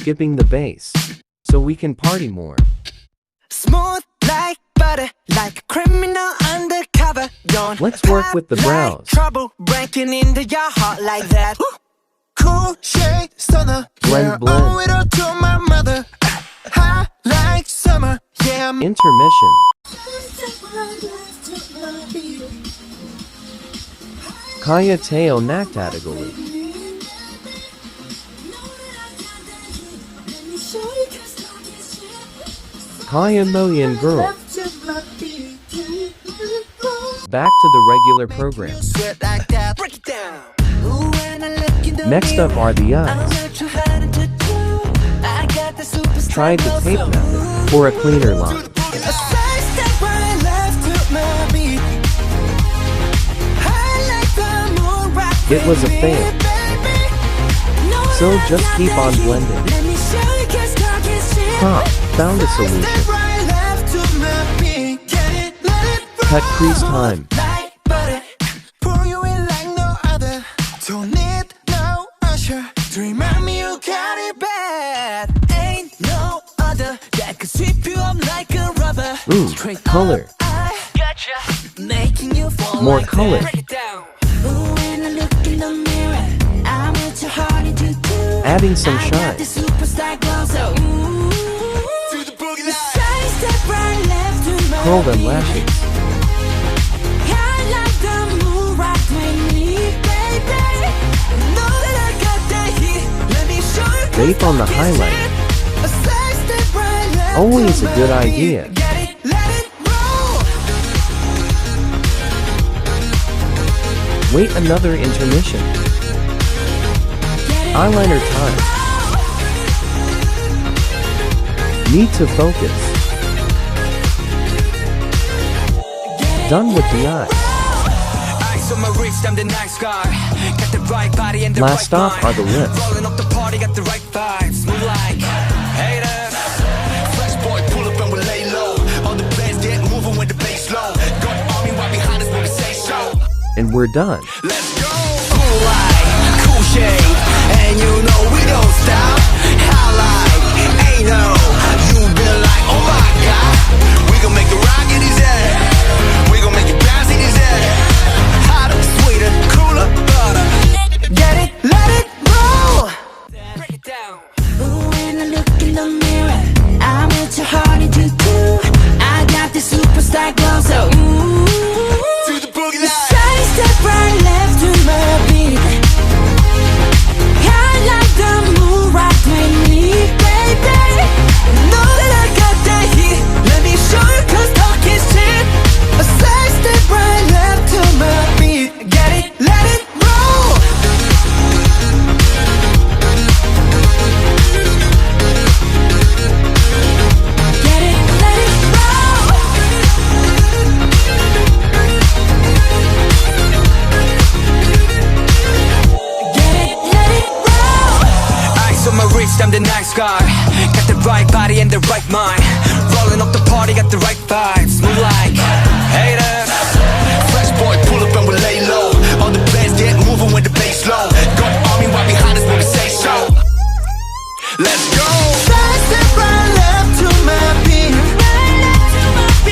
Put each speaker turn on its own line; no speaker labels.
skipping the bass, so we can party more.
Smooth like butter, like a criminal undercover. Don't
Let's work with the brows.
like trouble breaking into your heart like that. Cool shade stunner,
Blend,
yeah,
blend.
owe it all to my mother. Hot like summer, yeah.
Intermission. Kaya Teo Naktatiguli. Kaya Million Girl. Back to the regular program.
Sweat like that, break it down. Ooh, when I look in the
Next up
mirror,
are the
I
eyes.
know what you're heading to do. I got the superstar
Try the
glow,
tape
so
method for a cleaner line.
a side step right left to my beat. I like the moon rock
It was a
with me,
fail.
baby. Know
So
that I
just
got
keep
that
on
heat.
blending.
Let me show you 'cause talk is cheap.
Ha! Found a
Side
solution.
step right left to my beat. Get it, let it
Cut
roll.
crease time.
Like butter, pour you in like no other. Don't need no usher to remind me you got it bad. Ain't no other that could sweep you up like a rubber.
Ooh,
Straight
color.
up, I gotcha, making you fall
More
like
color.
that. Break it down. Ooh, when I look in the mirror, I'm at your heart to do.
Adding some
I got
shine.
the superstar glow, so ooh. Through the boogie line. Side step right left to my
Curl them
beat.
lashes.
I like the moon rock with me, baby. Know that I got that heat. Let me show you 'cause
Vape on the
talk is
highlighter.
cheap. A side step right left
Always
to
a good
my beat.
idea.
Get it, let it roll.
Wait another intermission.
Get it,
Eyeliner time. Need to focus. Done with the eyes.
Eyes on my wrist, I'm the nice guy. Got the right body and the
Last
right
stop
mind.
are the lips.
Rolling up the party, got the right vibes. Move like haters. Fresh boy, pull up and we lay low. All the players get moving with the bass low. Got army right behind us when we say so.
And we're done.
Let's go. Cool light, cool shade, and you know we don't stop. Highlight, ain't no. You been like, oh my god. We gon' make it rock in his head. We gon' make it bounce in his head. Hotter, sweeter, cooler, butter.
get it, let it roll.
Break it down.
Ooh, when I look in the mirror, I'm at your heart to do. I got the superstar glow, so ooh.
Through the boogie line.
Side step right left to my beat. I like the moon rock with me, baby. Know that I got that heat. Let me show you 'cause talk is cheap. A side step right left to my beat. Get it, let it roll. Get it, let it roll. Get it, let it roll.
Eyes on my wrist, I'm the nice guy. Got the right body and the right mind. Rolling up the party, got the right vibes. Move like haters. Fresh boy, pull up and we lay low. All the players get moving with the bass low. Got army right behind us when we say so. Let's go.
Side step right